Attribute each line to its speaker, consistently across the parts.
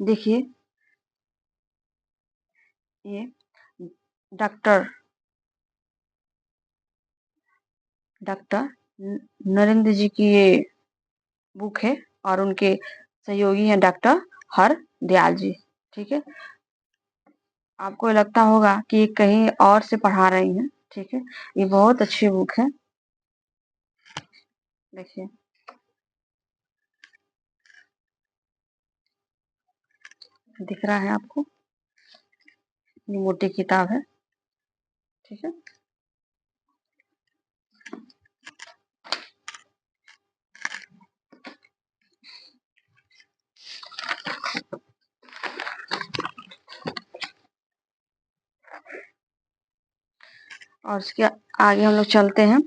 Speaker 1: देखिए ये doctor doctor Narendra जी की ये बुक है और उनके सहयोगी हैं डॉक्टर हर दयाल जी। ठीक है, आपको लगता होगा कि ये कहीं और से पढ़ा रही हैं। ठीक है, ये बहुत अच्छी बुक है। देखिए दिख रहा है आपको, ये मोटी किताब है। ठीक है, और इसके आगे हम लोग चलते हैं।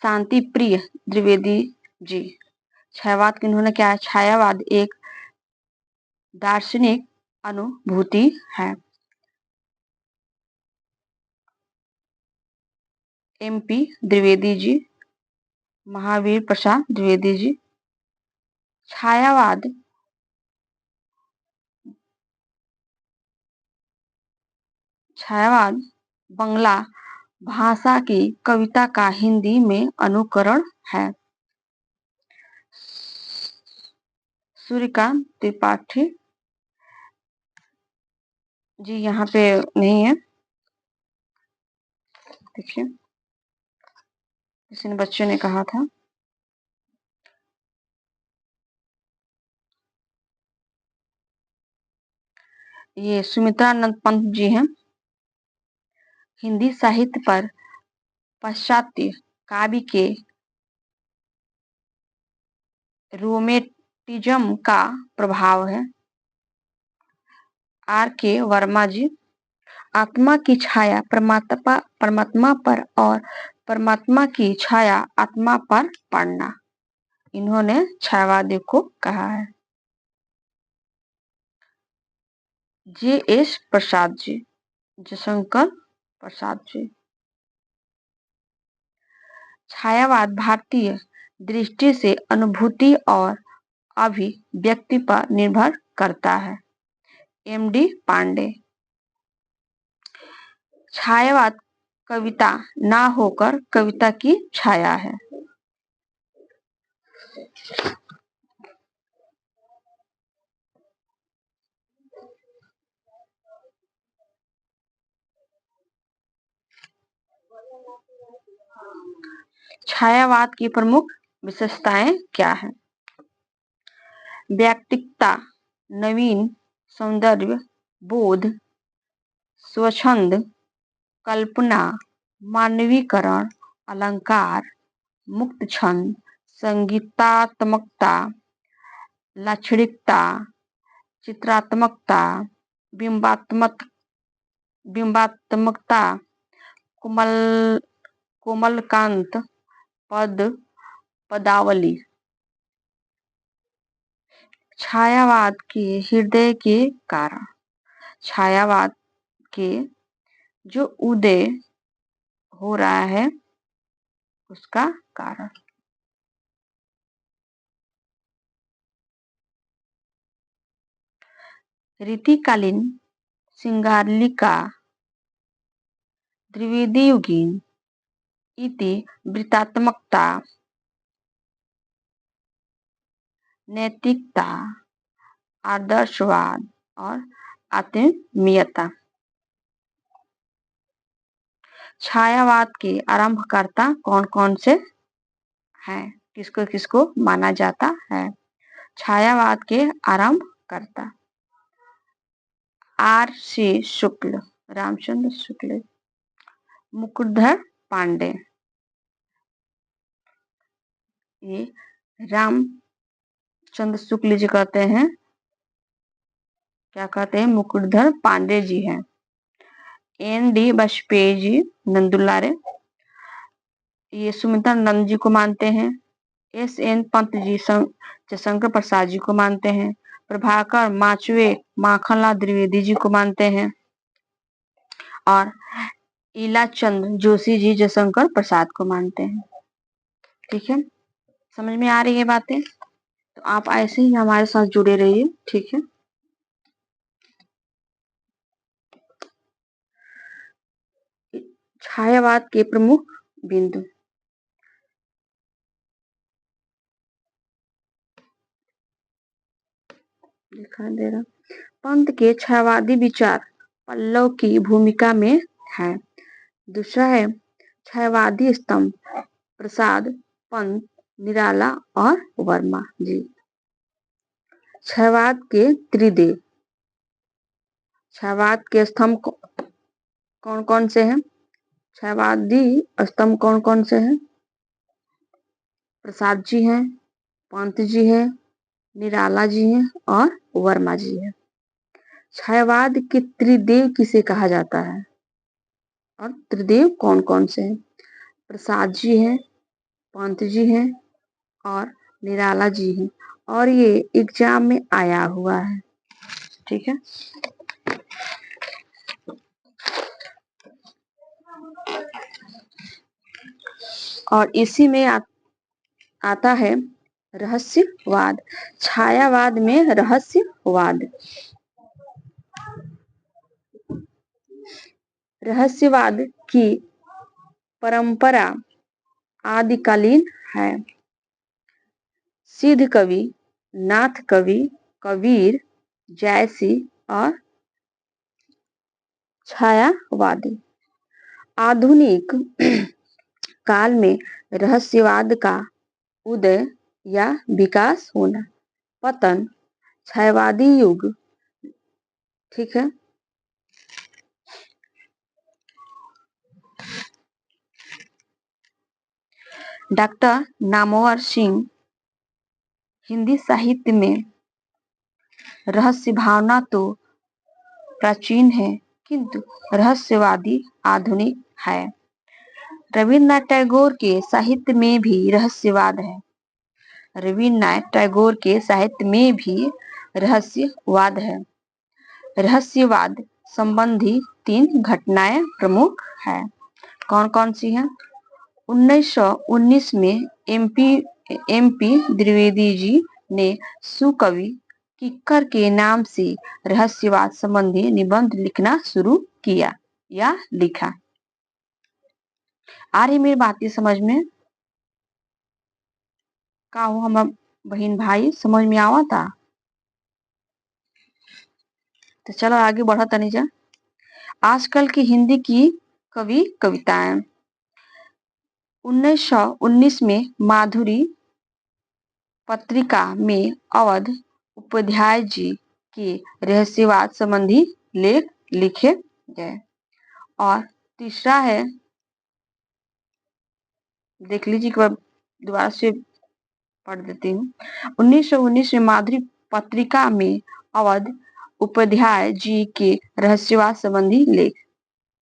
Speaker 1: शांति प्रिय द्विवेदी जी, छायावाद की इन्होंने क्या है, छायावाद एक दार्शनिक अनुभूति है। MP द्विवेदी जी, महावीर प्रसाद द्विवेदी जी। छायावाद बांग्ला भाषा की कविता का हिंदी में अनुकरण है। सूर्यकांत त्रिपाठी जी यहाँ पे नहीं है। देखिए किसी ने बच्चे ने कहा था। ये सुमित्रानंद पंत जी हैं। हिंदी साहित्य पर पाश्चात्य काव्य के रोमेटिज्म का प्रभाव है। RK वर्मा जी, आत्मा की छाया परमात्मा पर और परमात्मा की छाया आत्मा पर पड़ना, इन्होंने छायावाद को कहा है। JS प्रसाद जी, जयशंकर प्रसाद जी। छायावाद भारतीय दृष्टि से अनुभूति और अभिव्यक्ति पर निर्भर करता है। MD पांडे, छायावाद कविता ना होकर कविता की छाया है। छायावाद की प्रमुख विशेषताएं क्या है? व्यक्तिकता, नवीन सौंदर्य बोध, स्वच्छंद कल्पना, मानवीकरण, अलंकार, मुक्त छंद, संगीतात्मकता, लाक्षणिकता, चित्रात्मकता, बिंबात्मकता, कोमलकांत, पदावली। छायावाद के हृदय के कारण, छायावाद के जो उदय हो रहा है उसका कारण। रीतिकालीन सिंगारलिका द्विवेदी युगीन इति वृत्तात्मकता, नैतिकता, आदर्शवाद और आत्मीयता। छायावाद के आरंभकर्ता कौन कौन से हैं, किसको किसको माना जाता है? छायावाद के आरंभकर्ता RC शुक्ल, रामचंद्र शुक्ल, मुकुटधर पांडे, ये रामचंद्र शुक्ल जी कहते हैं, क्या कहते हैं, मुकुटधर पांडे जी हैं। ND वाजपेयी जी नंदुलारे, ये सुमित्रानंद जी को मानते हैं। SN पंत जी जयशंकर प्रसाद जी को मानते हैं। प्रभाकर माचवे माखनलाल द्विवेदी जी को मानते हैं और इलाचंद जोशी जी जयशंकर प्रसाद को मानते हैं। ठीक है, समझ में आ रही है बातें? तो आप ऐसे ही हमारे साथ जुड़े रहिए, ठीक है। छायावाद के प्रमुख बिंदु। दिखाई दे रहा। पंत के छायावादी विचार पल्लव की भूमिका में है। दूसरा है छायावादी स्तंभ प्रसाद, पंत, निराला और वर्मा जी। छायावाद के त्रिदेव। छायावाद के स्तंभ कौन कौन से हैं? छायावादी स्तंभ कौन कौन से हैं? प्रसाद जी हैं, पंत जी हैं, निराला जी हैं और वर्मा जी हैं। छायावाद के त्रिदेव किसे कहा जाता है और त्रिदेव कौन कौन से हैं? प्रसाद जी हैं, पंत जी हैं और निराला जी हैं। और ये एग्जाम में आया हुआ है, ठीक है। और इसी में आता है रहस्यवाद। छायावाद में रहस्यवाद। रहस्यवाद की परंपरा आदिकालीन है। सिद्ध कवि, नाथ कवि, कबीर जैसी और छायावादी। आधुनिक काल में रहस्यवाद का उदय या विकास होना, पतन, छायावादी युग, ठीक है। डॉक्टर नामवर सिंह हिंदी साहित्य में रहस्य भावना तो प्राचीन है किंतु रहस्यवादी आधुनिक है। रविन्द्रनाथ टैगोर के साहित्य में भी रहस्यवाद है। रविन्द्रनाथ टैगोर के साहित्य में भी रहस्यवाद है। रहस्यवाद संबंधी 3 घटनाएं प्रमुख है। कौन कौन सी हैं? 1919 में एमपी द्विवेदी जी ने सुकवि किक्कर के नाम से रहस्यवाद संबंधी निबंध लिखना शुरू किया या लिखा। आ रही मेरी बातें समझ में? का हो हम बहन भाई, समझ में आवा था? तो चलो आगे बढ़ा तनी जा। आजकल की हिंदी की कवि कविताएं। 1919 में माधुरी पत्रिका में अवध उपाध्याय जी के रहस्यवाद संबंधी लेख लिखे गए। और तीसरा है, देख लीजिए एक बार दोबारा से पढ़ देती हूँ। 1919 में माधुरी पत्रिका में अवध उपाध्याय जी के रहस्यवाद संबंधी लेख।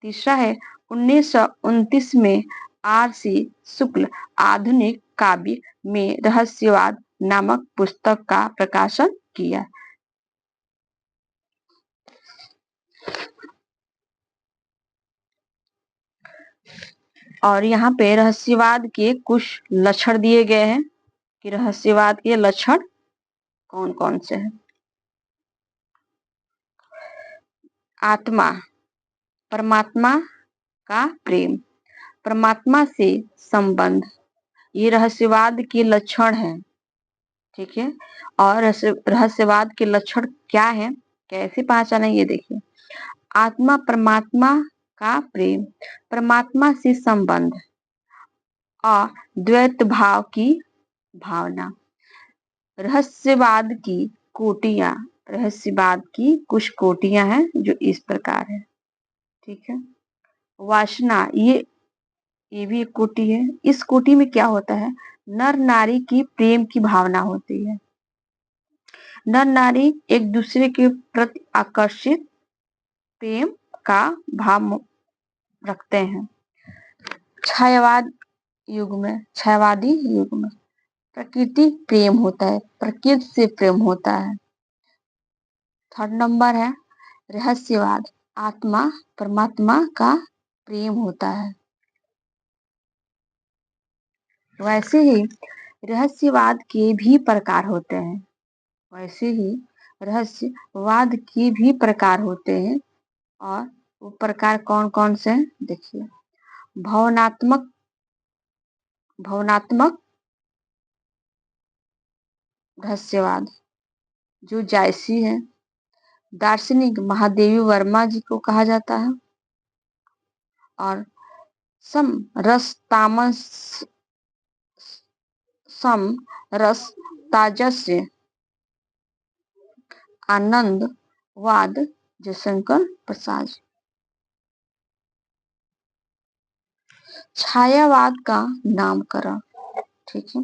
Speaker 1: तीसरा है 1929 में R.C. शुक्ल आधुनिक काव्य में रहस्यवाद नामक पुस्तक का प्रकाशन किया। और यहाँ पे रहस्यवाद के कुछ लक्षण दिए गए हैं कि रहस्यवाद के लक्षण कौन कौन से हैं। आत्मा, परमात्मा का प्रेम, परमात्मा से संबंध, ये रहस्यवाद के लक्षण हैं, ठीक है। और रहस्यवाद के लक्षण क्या है, कैसे पहचाने, ये देखिए। आत्मा, परमात्मा का प्रेम, परमात्मा से संबंध और द्वैत भाव की भावना। रहस्यवाद की कोटियां, रहस्यवाद की कुछ कोटियां हैं जो इस प्रकार है, ठीक है। वासना, ये भी एक कोटि है। इस कोटि में क्या होता है? नर नारी की प्रेम की भावना होती है। नर नारी एक दूसरे के प्रति आकर्षित प्रेम का भाव रखते हैं। छायावाद युग में, छायावादी युग में प्रकृति प्रेम होता है, प्रकृति से प्रेम होता है। थर्ड नंबर है रहस्यवाद, आत्मा परमात्मा का प्रेम होता है। वैसे ही रहस्यवाद के भी प्रकार होते हैं, वैसे ही रहस्यवाद के भी प्रकार होते हैं। और वो प्रकार कौन कौन से हैं देखिए। भावनात्मक भावनात्मक रहस्यवाद जो जायसी है। दार्शनिक महादेवी वर्मा जी को कहा जाता है। और सम रस तामस सम रस ताजस्य आनंदवाद जयशंकर प्रसाद। छायावाद का नामकरण, ठीक है।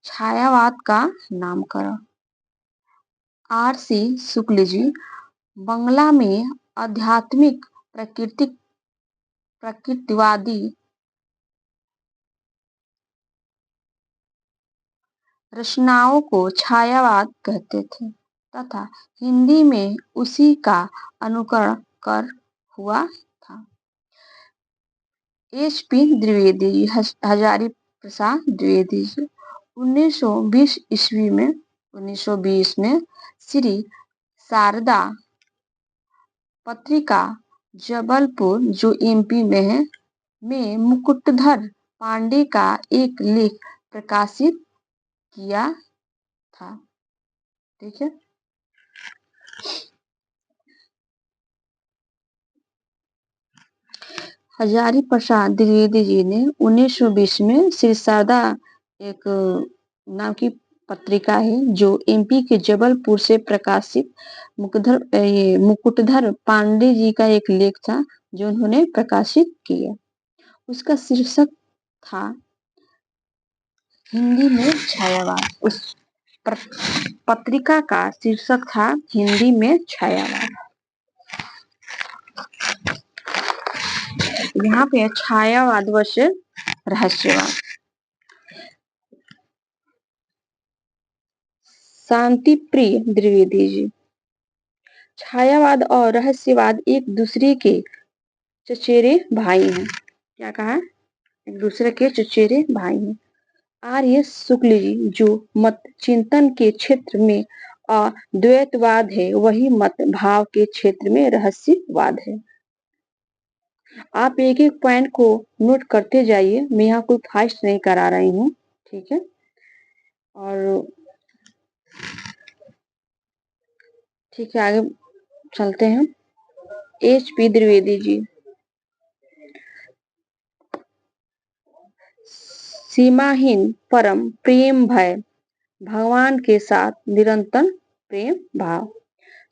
Speaker 1: छायावाद का नामकरण R.C. शुक्ल जी बंगला में आध्यात्मिक प्रकृतिवादी रचनाओं को छायावाद कहते थे तथा हिंदी में उसी का अनुकरण कर हुआ था। H.P. द्विवेदी जी, हजारी प्रसाद द्विवेदी जी 1920 में श्री शारदा पत्रिका जबलपुर जो MP में है में मुकुटधर पांडे का एक लेख प्रकाशित किया था, ठीक है। हजारी प्रसाद द्विवेदी जी ने 1920 में श्री शारदा एक नाम की पत्रिका है जो MP के जबलपुर से प्रकाशित मुकुटधर पांडे जी का एक लेख था जो उन्होंने प्रकाशित किया। उसका शीर्षक था हिंदी में छायावाद। उस पत्रिका का शीर्षक था हिंदी में छायावाद। यहाँ पे छायावाद वर्सेस रहस्यवाद। शांति प्रिय द्विवेदी जी छायावाद और रहस्यवाद एक दूसरे के चचेरे भाई हैं। क्या कहा? एक दूसरे के चचेरे भाई हैं। R.S. शुक्ल जी जो मत चिंतन के क्षेत्र में अद्वैतवाद है वही मत भाव के क्षेत्र में रहस्यवाद है। आप एक एक पॉइंट को नोट करते जाइए, मैं यहाँ कोई फास्ट नहीं करा रही हूँ, ठीक है। और ठीक है, आगे चलते हैं। H.P. द्विवेदी जी सीमाहीन परम प्रेम भय भगवान के साथ निरंतर प्रेम भाव।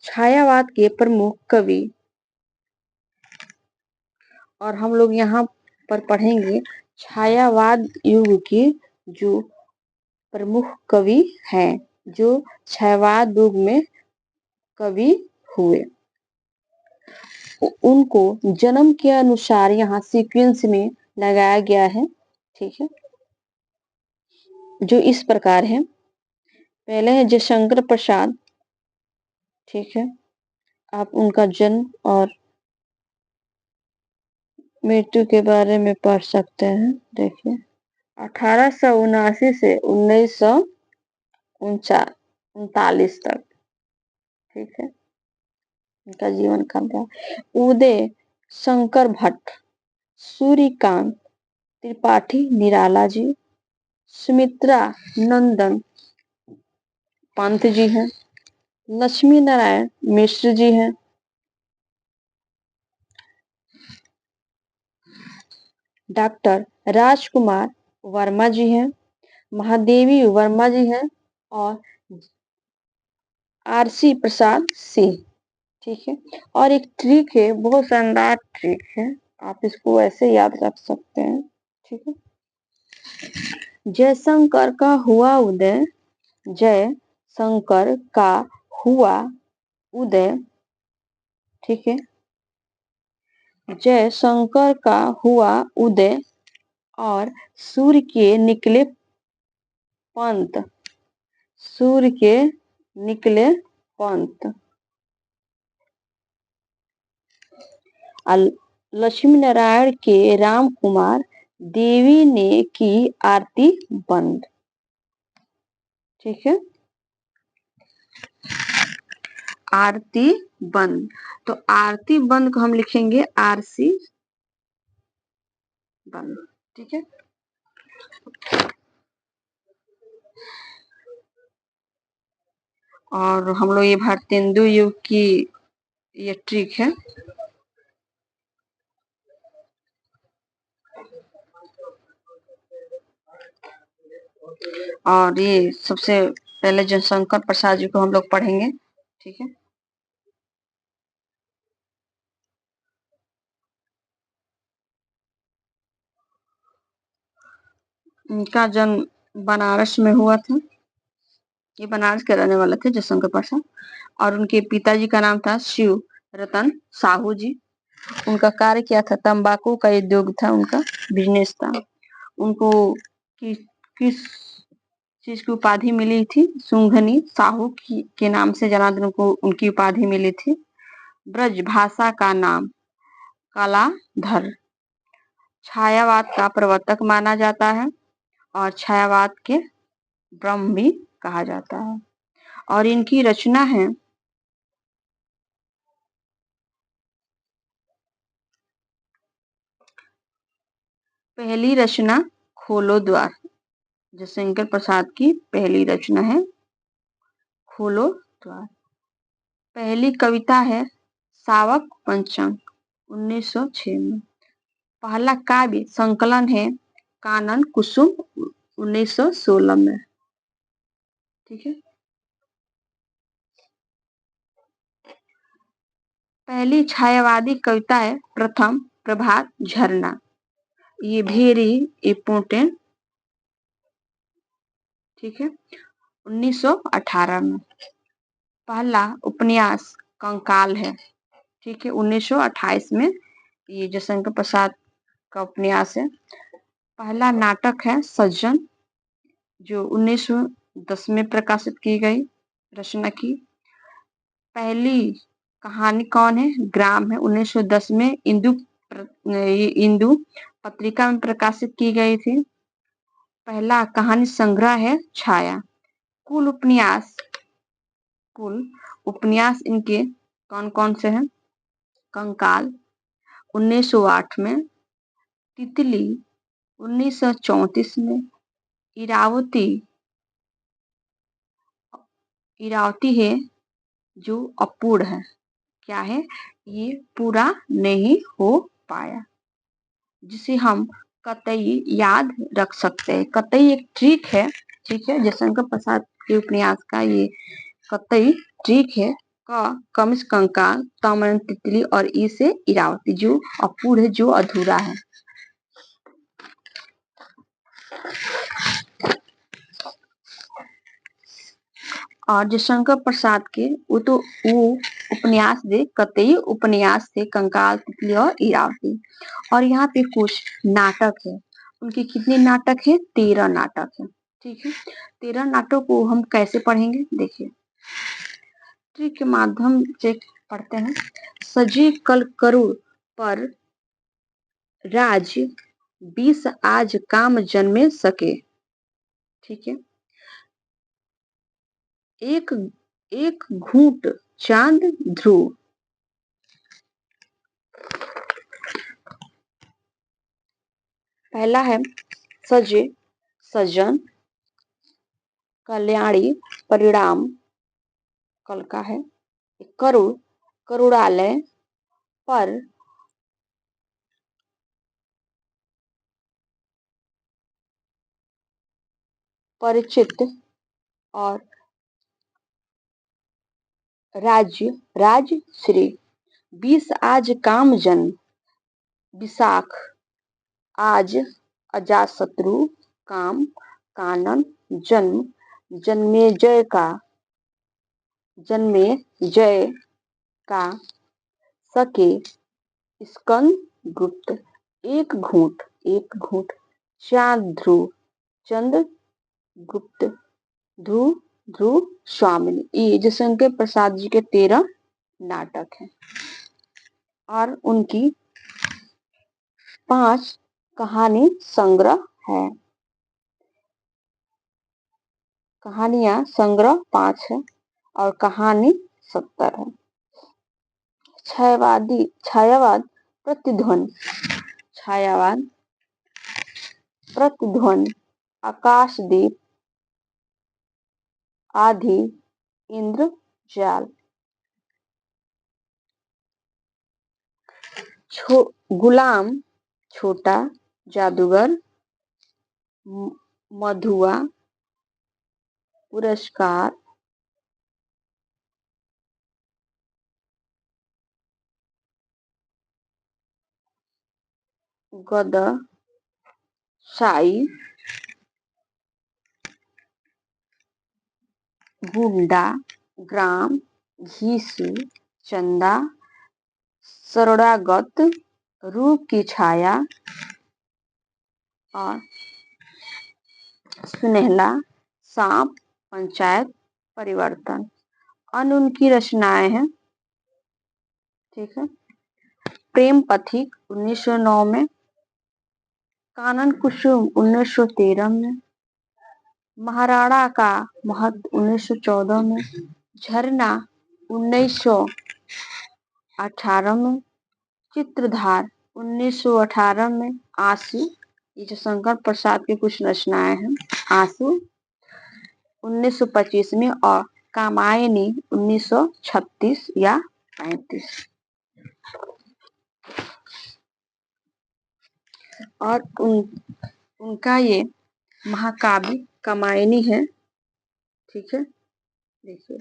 Speaker 1: छायावाद के प्रमुख कवि और हम लोग यहाँ पर पढ़ेंगे छायावाद युग के जो प्रमुख कवि हैं जो छायावाद युग में कवि हुए, उनको जन्म के अनुसार यहाँ सीक्वेंस में लगाया गया है, ठीक है। जो इस प्रकार है। पहले है जयशंकर प्रसाद, ठीक है। आप उनका जन्म और मृत्यु के बारे में पढ़ सकते हैं। देखिए 1879 से 1939 तक, ठीक है, उनका जीवन काल था। उदय शंकर भट्ट, सूर्यकांत त्रिपाठी निराला जी, सुमित्रा नंदन पंत जी हैं, लक्ष्मी नारायण मिश्र जी हैं, डॉक्टर राजकुमार वर्मा जी हैं, महादेवी वर्मा जी हैं और R.C. प्रसाद सिंह, ठीक है। और एक ट्रिक है, बहुत शानदार ट्रिक है, आप इसको ऐसे याद रख सकते हैं, ठीक है। जयशंकर का हुआ उदय, जय शंकर का हुआ उदय, ठीक है। जय शंकर का हुआ उदय और सूर्य के निकले पंत, सूर्य के निकले पंत। लक्ष्मी नारायण के राम कुमार देवी ने की आरती बंद, ठीक है। आरती बंद, तो आरती बंद को हम लिखेंगे आरसी बंद। ठीक है। और हम लोग ये भारतेंदु युग की ये ट्रिक है। और ये सबसे पहले जयशंकर प्रसाद जी को हम लोग पढ़ेंगे। ठीक है। इनका जन्म बनारस में हुआ था। ये बनारस के रहने वाले थे जयशंकर प्रसाद। और उनके पिताजी का नाम था शिव रतन साहू जी। उनका कार्य क्या था, तंबाकू का उद्योग था, उनका बिजनेस था। उनको किस चीज की उपाधि मिली थी, सुंघनी साहू के नाम से जनार्दन उनको उनकी उपाधि मिली थी। ब्रज भाषा का नाम कालाधर। छायावाद का प्रवर्तक माना जाता है और छायावाद के ब्रह्म भी कहा जाता है। और इनकी रचना है पहली रचना खोलो द्वार। जयशंकर प्रसाद की पहली रचना है खोलो द्वार। पहली कविता है सावक पंचम 1906 में। पहला काव्य संकलन है कानन कुसुम 1916 में। ठीक है। पहली छायावादी कविता है प्रथम प्रभात झरना। ये वेरी इम्पोर्टेंट। ठीक है। 1918 में। पहला उपन्यास कंकाल है। ठीक है। 1928 में ये जयशंकर प्रसाद का उपन्यास है। पहला नाटक है सज्जन, जो 1910 में प्रकाशित की गई रचना की। पहली कहानी कौन है, ग्राम है, 1910 में इंदु पत्रिका में प्रकाशित की गई थी। पहला कहानी संग्रह है छाया। कुल उपन्यास इनके कौन कौन से हैं, कंकाल 1908 में, तितली 1934 में, इरावती है जो अपूर्ण है। क्या है, ये पूरा नहीं हो पाया, जिसे हम कतई याद रख सकते हैं। कतई एक ट्रिक है। ठीक है। जयशंकर प्रसाद के उपन्यास का ये कतई ट्रिक है। क कमिस कंकाल, तमन तितली और ई से इरावती, जो अपूर्ण है, जो अधूरा है। और जयशंकर प्रसाद के वो उपन्यास थे, कतई उपन्यास थे, कंकाल तितली और इरावती। और यहाँ पे कुछ नाटक है। उनके कितने नाटक है, 13 नाटक है। ठीक है। 13 नाटक को हम कैसे पढ़ेंगे, देखिए ट्रिक के माध्यम से पढ़ते हैं। सजी कल करुण पर राज 20 आज काम जन्मे सके। ठीक है। एक एक घूंट चांद ध्रुव। पहला है सजे सजन, कल्याणी परिणाम कल का है, करुण करुणालय, पर परिचित और राज्य राजश्री। 20 आज काम जन्म विशाख, आज अजाशत्रु काम कानन जन्म जन्मे जय का सके स्कंद गुप्त। एक घूंट चांद ध्रुव चंद्र गुप्त ध्रुव ध्रुव स्वामिनी। ये जयशंकर प्रसाद जी के 13 नाटक हैं। और उनकी 5 कहानी संग्रह है। कहानियां संग्रह 5 है और कहानी 70 है। छायावाद प्रतिध्वनि, छायावाद प्रतिध्वनि, आकाशदीप, आधी, इंद्रजाल। गुलाम छोटा, जादूगर, मधुआ, पुरस्कार, गधा, शाही, गुंडा, ग्राम, घीसू, चंदा, शरणागत, रूप की छाया और सुनहला, सांप, पंचायत, परिवर्तन। अन्य उनकी रचनाएं हैं। ठीक है। प्रेम पथिक 1909 में, कानन कुसुम 1913 में, महाराणा का महत्व 1914 में, झरना 1918 में, चित्रधार 1918 में, आंसू, ये जो शंकर प्रसाद के कुछ रचनाएं हैं, आंसू 1925 में और कामायनी 1936 या 35। और उनका ये महाकाव्य कामायनी है। ठीक है, देखिए।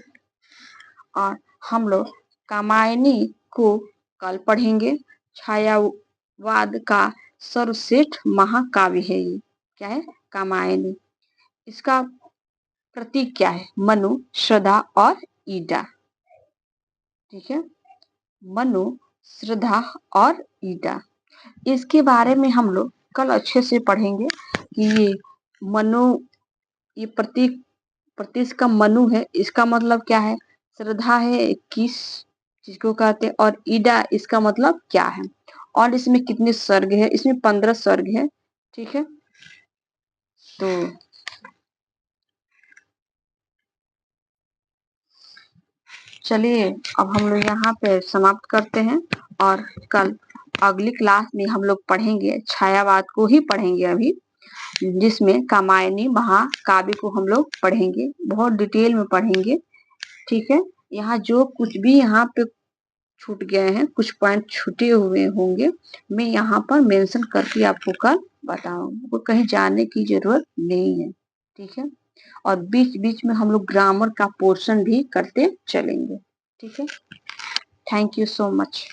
Speaker 1: और हम लोग कामायनी को कल पढ़ेंगे। छायावाद का सर्वश्रेष्ठ महाकाव्य है ये। क्या है? कामायनी। इसका प्रतीक क्या है? मनु, श्रद्धा और ईडा। ठीक है, मनु, श्रद्धा और ईडा। इसके बारे में हम लोग कल अच्छे से पढ़ेंगे कि ये मनु, ये प्रतीक का मनु है, इसका मतलब क्या है? श्रद्धा है, किस चीज को कहते हैं, और ईडा इसका मतलब क्या है, और इसमें कितने सर्ग है? इसमें 15 सर्ग है। ठीक है, तो चलिए अब हम लोग यहाँ पे समाप्त करते हैं और कल अगली क्लास में हम लोग पढ़ेंगे छायावाद को ही पढ़ेंगे अभी, जिसमें कामायनी महाकाव्य को हम लोग पढ़ेंगे, बहुत डिटेल में पढ़ेंगे। ठीक है, यहाँ जो कुछ भी यहाँ पे छूट गए हैं, कुछ पॉइंट छूटे हुए होंगे, मैं यहाँ पर मेंशन करके आपको कल बताऊंगा, वो कहीं जाने की जरूरत नहीं है। ठीक है, और बीच बीच में हम लोग ग्रामर का पोर्शन भी करते चलेंगे। ठीक है, थैंक यू सो मच।